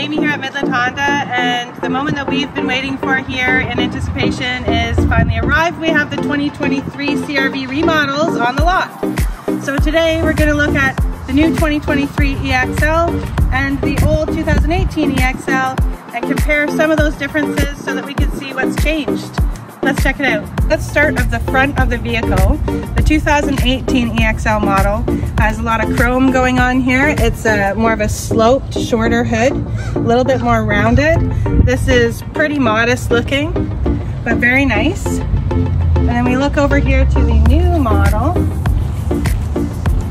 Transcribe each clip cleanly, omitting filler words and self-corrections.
Amy here at Midland Honda, and the moment that we've been waiting for here in anticipation is finally arrived. We have the 2023 CR-V remodels on the lot. So today we're going to look at the new 2023 EXL and the old 2018 EXL and compare some of those differences so that we can see what's changed. Let's check it out. Let's start at the front of the vehicle. The 2018 EXL model has a lot of chrome going on here. It's more of a sloped, shorter hood, a little bit more rounded. This is pretty modest looking, but very nice. And then we look over here to the new model.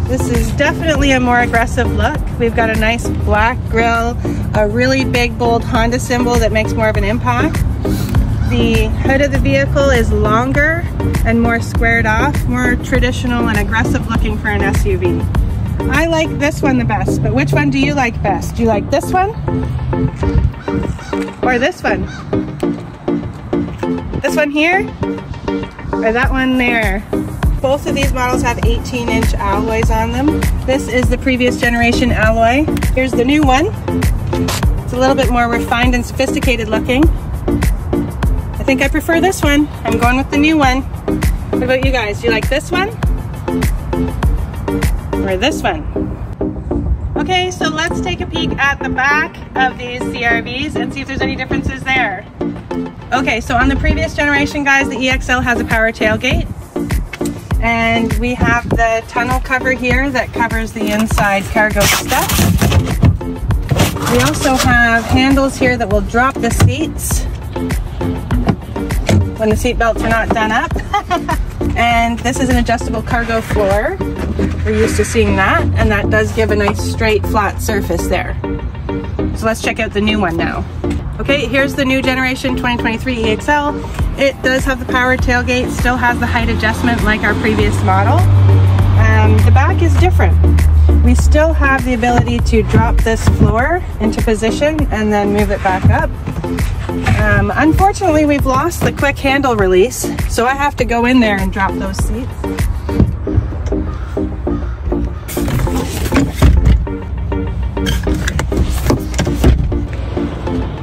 This is definitely a more aggressive look. We've got a nice black grille, a really big, bold Honda symbol that makes more of an impact. The hood of the vehicle is longer and more squared off, more traditional and aggressive looking for an SUV. I like this one the best, but which one do you like best? Do you like this one? Or this one? This one here? Or that one there? Both of these models have 18-inch alloys on them. This is the previous generation alloy. Here's the new one. It's a little bit more refined and sophisticated looking. I think I prefer this one. I'm going with the new one. What about you guys? Do you like this one? Or this one? Okay, so let's take a peek at the back of these CR-Vs and see if there's any differences there. Okay, so on the previous generation, guys, the EXL has a power tailgate. And we have the tonneau cover here that covers the inside cargo stuff. We also have handles here that will drop the seats when the seat belts are not done up. And this is an adjustable cargo floor. We're used to seeing that, and that does give a nice straight flat surface there. So let's check out the new one now. Okay, here's the new generation 2023 EXL. It does have the power tailgate, still has the height adjustment like our previous model. The back is different. We still have the ability to drop this floor into position and then move it back up. Unfortunately, we've lost the quick handle release, so I have to go in there and drop those seats.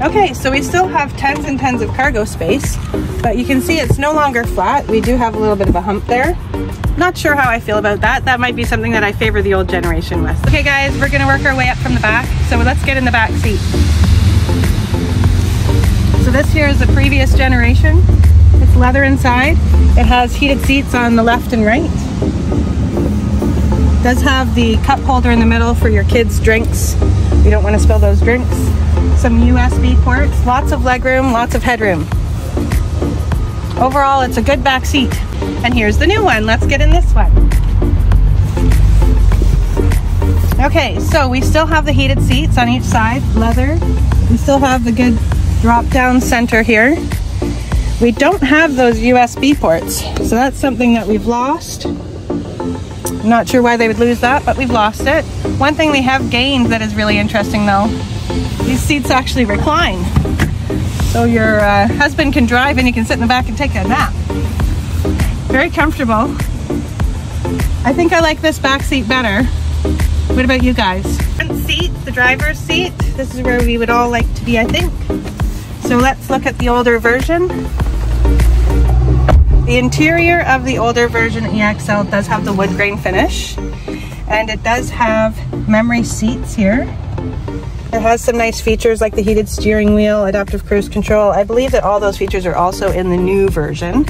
Okay, so we still have tons and tons of cargo space, but you can see it's no longer flat. We do have a little bit of a hump there. Not sure how I feel about that. That might be something that I favor the old generation with. Okay guys, we're gonna work our way up from the back, so let's get in the back seat. So this here is the previous generation. It's leather inside. It has heated seats on the left and right. It does have the cup holder in the middle for your kids' drinks. You don't want to spill those drinks. Some USB ports, lots of legroom, lots of headroom. Overall, it's a good back seat. And here's the new one. Let's get in this one. Okay, so we still have the heated seats on each side, leather. We still have the good drop-down center here. We don't have those USB ports, so that's something that we've lost. I'm not sure why they would lose that, but we've lost it. One thing we have gained that is really interesting though, these seats actually recline. So your husband can drive and you can sit in the back and take a nap. Very comfortable. I think I like this back seat better. What about you guys? Front seat, the driver's seat. This is where we would all like to be, I think. So let's look at the older version. The interior of the older version EXL does have the wood grain finish, and it does have memory seats here. It has some nice features like the heated steering wheel, adaptive cruise control. I believe that all those features are also in the new version.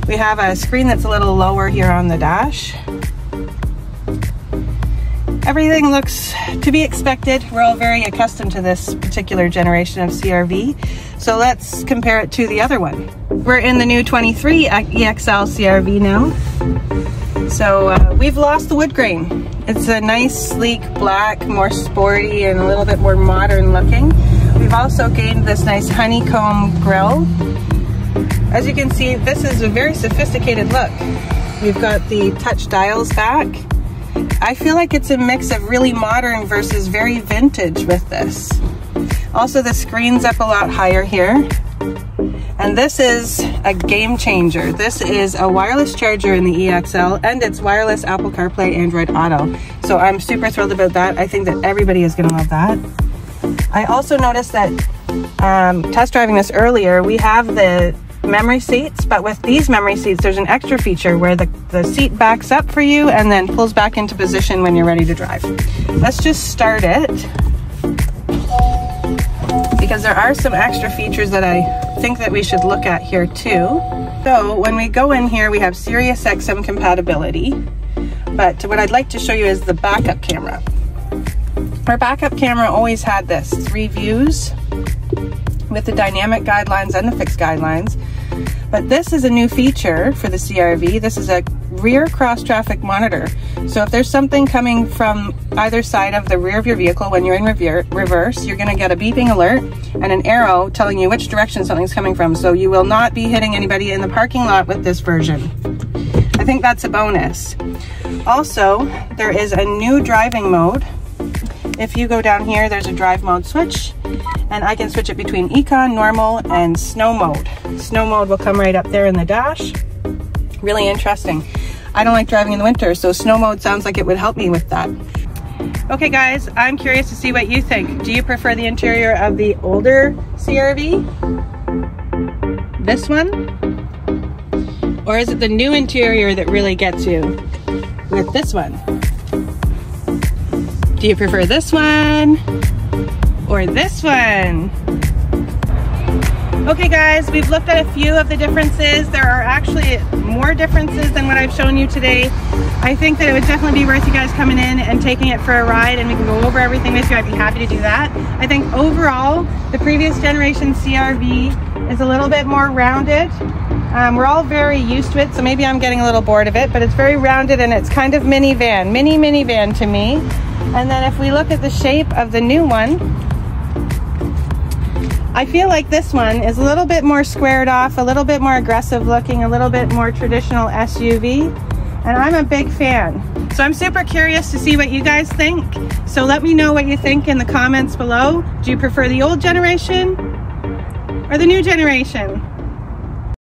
We have a screen that's a little lower here on the dash. Everything looks to be expected. We're all very accustomed to this particular generation of CR-V. So let's compare it to the other one. We're in the new 23 EXL CR-V now. So we've lost the wood grain. It's a nice, sleek black, more sporty and a little bit more modern looking. We've also gained this nice honeycomb grille. As you can see, this is a very sophisticated look. We've got the touch dials back. I feel like it's a mix of really modern versus very vintage with this. Also, the screen's up a lot higher here. And this is a game changer. This is a wireless charger in the EXL, and it's wireless Apple CarPlay, Android Auto. So I'm super thrilled about that. I think that everybody is gonna love that. I also noticed that test driving this earlier, we have the memory seats, but with these memory seats there's an extra feature where the seat backs up for you and then pulls back into position when you're ready to drive. Let's just start it, because there are some extra features that I think that we should look at here too. So when we go in here, we have Sirius XM compatibility, but what I'd like to show you is the backup camera. Our backup camera always had this 3 views with the dynamic guidelines and the fixed guidelines, but this is a new feature for the CR-V. This is a rear cross traffic monitor. So if there's something coming from either side of the rear of your vehicle when you're in reverse, you're going to get a beeping alert and an arrow telling you which direction something's coming from. So you will not be hitting anybody in the parking lot with this version. I think that's a bonus. Also, there is a new driving mode. If you go down here, there's a drive mode switch, and I can switch it between Econ, Normal, and Snow mode. Snow mode will come right up there in the dash. Really interesting. I don't like driving in the winter, so Snow mode sounds like it would help me with that. Okay guys, I'm curious to see what you think. Do you prefer the interior of the older CR-V? This one? Or is it the new interior that really gets you with this one? Do you prefer this one or this one? Okay guys, we've looked at a few of the differences. There are actually more differences than what I've shown you today. I think that it would definitely be worth you guys coming in and taking it for a ride, and we can go over everything with you. I'd be happy to do that. I think overall, the previous generation CR-V is a little bit more rounded. We're all very used to it, so maybe I'm getting a little bored of it, but it's very rounded and it's kind of minivan to me. And then if we look at the shape of the new one, I feel like this one is a little bit more squared off, a little bit more aggressive looking, a little bit more traditional SUV, and I'm a big fan. So I'm super curious to see what you guys think. So let me know what you think in the comments below. Do you prefer the old generation or the new generation?